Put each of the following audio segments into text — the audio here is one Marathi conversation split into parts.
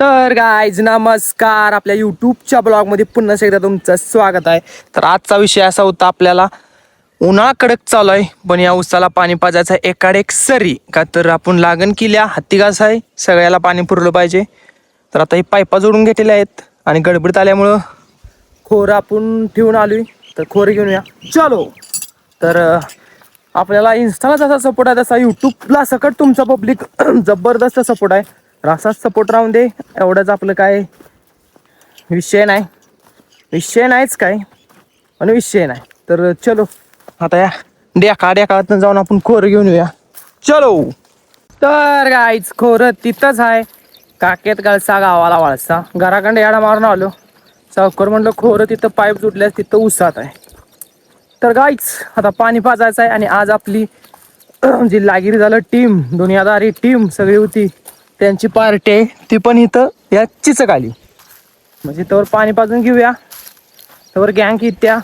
तर गाईज नमस्कार. आपल्या यूट्यूबच्या ब्लॉगमध्ये पुन्हा एकदा तुमचं स्वागत आहे. तर आजचा विषय असा होता, आपल्याला उन्हाळा कडक चालू आहे पण या उसाला पाणी पाजायचं आहे एकाड एक सरी. का तर आपण लागण केल्या हत्ती घास आहे, सगळ्याला पाणी पुरलं पाहिजे. तर आता ही पाईपा जोडून घेतलेल्या आहेत आणि गडबडीत आल्यामुळं खोरं आपण ठेवून आलोय. तर खोरं घेऊन या चलो. तर आपल्याला इंस्टाला जसा सपोर्ट आहे तसा यूट्यूबला सकट तुमचा पब्लिक जबरदस्त सपोर्ट आहे. तर असाच सपोर्ट राहून दे, एवढंच आपलं काय विषय नाहीच काय आणि विषय नाही. तर चलो आता या डेकातनं जाऊन आपण खोरं घेऊन येऊया चलो. तर गाईच खोरं तिथंच आहे, काकेत गळसा गावाला वळसा. घराकडे याडा मारून आलो, चौकर म्हणलं खोरं तिथं पाईप सुटल्यास तिथं उसात आहे. तर गाईच आता पाणी पाजायचं आहे आणि आज आपली जी लागिरी झालं टीम, दुनियादारी टीम सगळी होती, त्यांची पार्टी आहे ती पण इथं या चिचक आली. म्हणजे तवर पाणी पाजून घेऊया, तवर गँग येत्या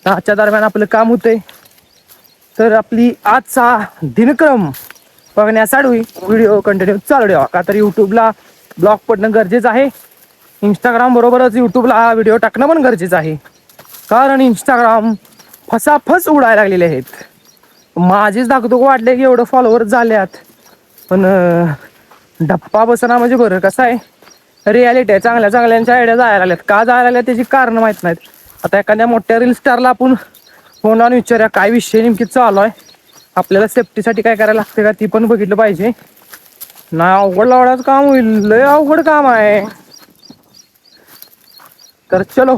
10च्या दरम्यान आपलं काम होतंय. तर आपली आजचा दिनक्रम बघण्यासाठी व्हिडिओ कंटिन्यू चालू ठेवा. का तर यूट्यूबला ब्लॉग पडणं गरजेचं आहे, इंस्टाग्राम बरोबरच यूट्यूबला हा व्हिडिओ टाकणं पण गरजेचं आहे. कारण इंस्टाग्राम फसाफस उडायला लागलेले आहेत. माझेच दाखवतो वाटले की एवढं फॉलोअर झाल्यात, पण डप्पा बसना म्हणजे बरं. कसं आहे रियालिटी आहे, चांगल्या चांगल्यांच्या आयडिया जायला लागल्यात. का जायला लागल्यात त्याची कारणं माहीत नाहीत. आता एखाद्या मोठ्या रील स्टारला आपण फोन लावून विचारूया काय विषय नेमकी चालू आहे, आपल्याला सेफ्टीसाठी काय करायला लागते का ती पण बघितलं पाहिजे. नाही अवघड लावडाच काम होईल, लय अवघड काम आहे. तर चलो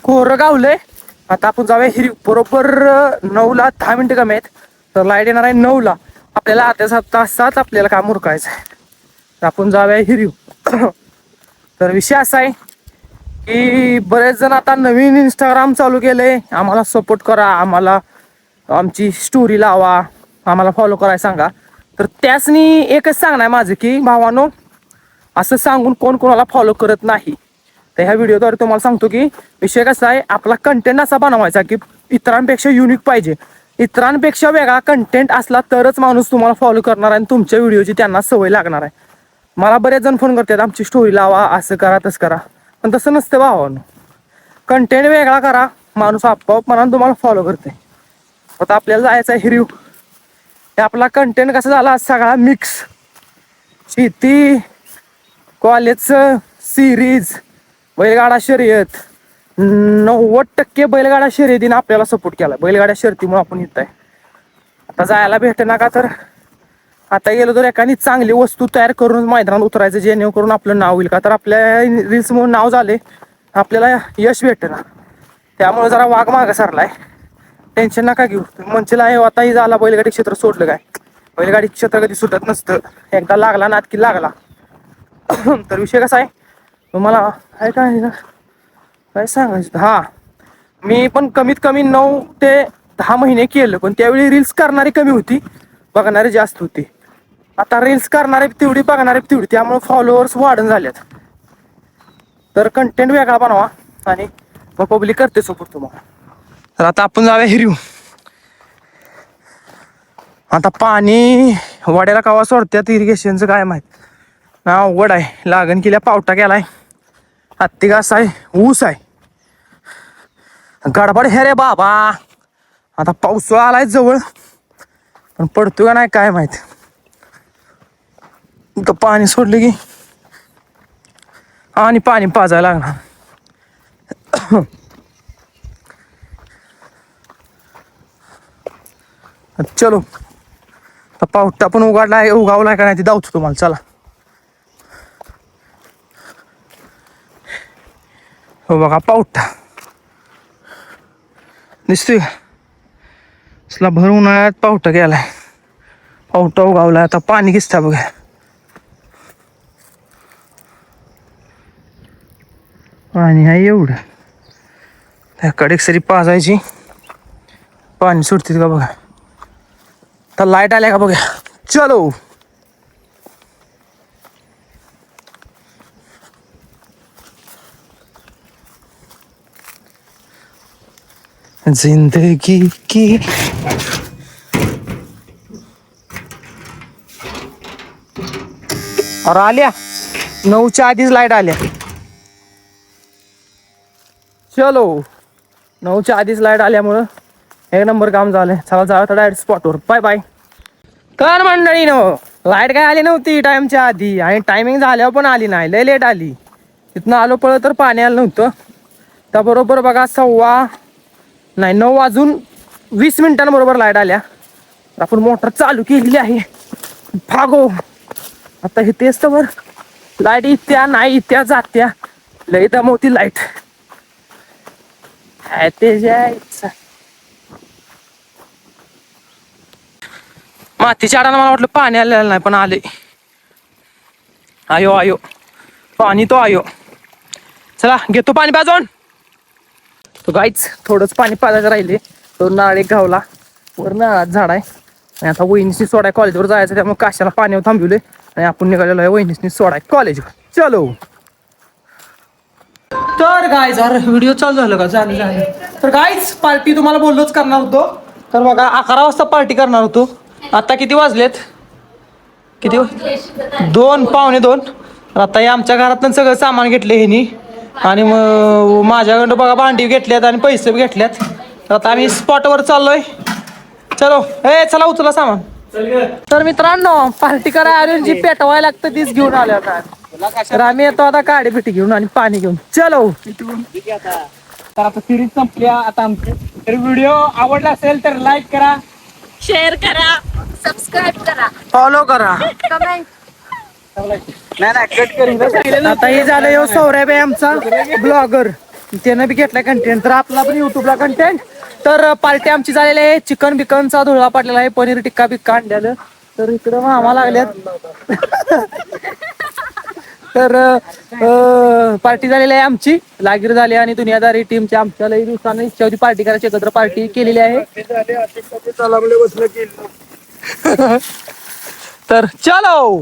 खोरं गावलंय, आता आपण जाऊया हिरी. बरोबर 9ला 10 मिनिटं कमी आहेत. तर लाईट येणार आहे 9ला. आपल्याला अर्ध्या तासात आपल्याला काम उरकायचं आहे. तर आपण जाऊया हिरीव. तर विषय असा आहे की बरेच जण आता नवीन इंस्टाग्राम चालू केलंय, आम्हाला सपोर्ट करा, आम्हाला आमची स्टोरी लावा, आम्हाला फॉलो करायला सांगा. तर त्यासनी एकच सांगणं आहे माझं की भावानो, असं सांगून कोण कोणाला फॉलो करत नाही. तर ह्या व्हिडिओद्वारे तुम्हाला सांगतो की विषय कसा आहे, आपला कंटेंट असा बनवायचा की इतरांपेक्षा युनिक पाहिजे. इतरांपेक्षा वेगळा कंटेंट असला तरच माणूस तुम्हाला फॉलो करणार आहे आणि तुमच्या व्हिडिओची त्यांना सवय लागणार आहे. मला बरेच जण फोन करतात आमची स्टोरी लावा, असं करा तसं करा, पण तसं नसतं भावानं. कंटेंट वेगळा करा, माणूस आपोआप मनानं तुम्हाला फॉलो करते. आता आपल्याला जायचं आहे हिरीव. हे आपला कंटेंट कसा झाला सगळा मिक्स, शेती, कॉलेजचं, सिरीज, बैलगाडा शर्यत. 90% बैलगाडा शर्यतीने आपल्याला सपोर्ट केला. बैलगाड्या शर्यतीमुळे आपण येत आहे. आता जायला भेटेना का, तर आता गेलो तर एखादी चांगली वस्तू तयार करून मैदानात उतरायचं, जेणेकरून आपलं नाव होईल. का तर आपल्या रील्समुळे नाव झाले, आपल्याला यश भेटेना. त्यामुळे जरा वाघ मागं सरलाय. टेन्शन नका घेऊ. म्हणशील आहे आताही झाला बैलगाडी क्षेत्र सोडलं काय, बैलगाडी क्षेत्र कधी सुटत नसतं, एकदा लागला ना की लागला. तर विषय कसा आहे तुम्हाला आहे काय सांगायचं. हा, मी पण कमीत कमी 9 ते 10 महिने केलं, पण त्यावेळी रील्स करणारी कमी होती, बघणारे जास्त होते. आता रील्स करणारे तेवढी, बघणारे तेवढी, त्यामुळे फॉलोअर्स वाढून झालेत. तर कंटेंट वेगळा बनवा आणि मग पब्लिक करते सपोर्ट तुम्हाला. तर आता आपण जाऊया हिरीव. आता पाणी वाड्याला कवा सोडत्यात इरिगेशनचं काय माहित ना, अवघड आहे. लागण केल्या, पावटा केलाय, हत्ती घास आहे, ऊस आहे, गडबड हे रे बाबा. आता पावसाळा आलाय जवळ, पण पडतो का नाही काय माहित. तर पाणी सोडले की आणि पाणी पाजायला लागणार. चलो आता पावटा पण उघडलाय, उगावलाय का नाही ते दावतो तुम्हाला. चला हो बघा पावटा दिसतोय, असला भर उन्हाळ्यात पावटा गेलाय, पावटा उगावलाय. आता पाणी किसता बघा, पाणी आहे एवढं. त्याकडे सरी पाजायची, पाणी सुटते का बघा. तर लाईट आल्या का बघा. चलो जिंदगी की अरे आल्या 9च्या आधीच लाईट आल्या. चलो 9च्या आधीच लाईट आल्यामुळं एक नंबर काम झालंय. चला जाऊया डायरेक्ट स्पॉटवर. Bye bye. तर मंडळी लाईट काय आली नव्हती टाइमच्या आधी आणि टायमिंग झाल्यावर पण आली नाही. लय लेट आली. तिथनं आलो पळत तर पाणी आलं नव्हतं. त्याबरोबर बघा 9 वाजून 20 मिनिटांबरोबर लाईट आल्या. आपण मोटर चालू केलेली आहे. भागो आता हे तेच तर लाईट इत्या नाही इत्या जात्या. लय दमवती लाईट. ते जायचं मातीच्या आडानं मला वाटलं पाणी आलेलं नाही पण आले. आयो आयो पाणी तो आयो. चला घेतो पाणी पाजून. तो गाईच थोडंच पाणी पाजायचं राहिले. तो नाळ एक गावला वर नाळात झाड आहे आणि आता वहिनीसनी सोडाय कॉलेजवर जायचं. त्यामुळे काशाला पाण्यावर थांबवले आणि आपण निघालेलो आहे वहिनीसनी सोडाय कॉलेजवर. चलो. तर गाईज अरे व्हिडिओ चालू झालं का? झालं. तर गाईज पार्टी तुम्हाला बोललोच करणार होतो. तर बघा 11 वाजता पार्टी करणार होतो. आता किती वाजलेत? किती 2 पावणे 2. आता हे आमच्या घरातून सगळं सामान घेतलं ह्यानी आणि मग माझ्याकडं बघा भांडी घेतल्यात आणि पैसे बी घेतल्यात. तर आता आम्ही स्पॉटवर चाललोय. चलो चला उचला सामान. तर मित्रांनो पार्टी करा अजून जी पेटवायला लागतं तीच घेऊन आलो आता. तर आम्ही येतो आता काडी पिठी घेऊन आणि पाणी घेऊन. चलो. तर आता सिरीज संपल्या आता आमची. तर व्हिडिओ आवडला असेल तर लाईक करा, शेअर करा, सबस्क्राईब करा, फॉलो करा. कमेंट. आता हे झालं यो सौरभ आहे आमचा ब्लॉगर. त्यानं बी घेतलाय कंटेंट. तर आपला पण युट्यूबला कंटेंट. तर पार्टी आमची झालेली आहे. चिकन बिकनचा धुळा पाडलेला आहे. पनीर टिक्का बिक्का आणलेलं. तर इकडं मामा लागल्यात. तर पार्टी झालेली आहे आमची. लागीर झाली आणि दुनियादारी टीमच्या आमच्या लई दिवसांनी इच्छा होती पार्टी करायची. एकत्र पार्टी केलेली आहे. तर चलो.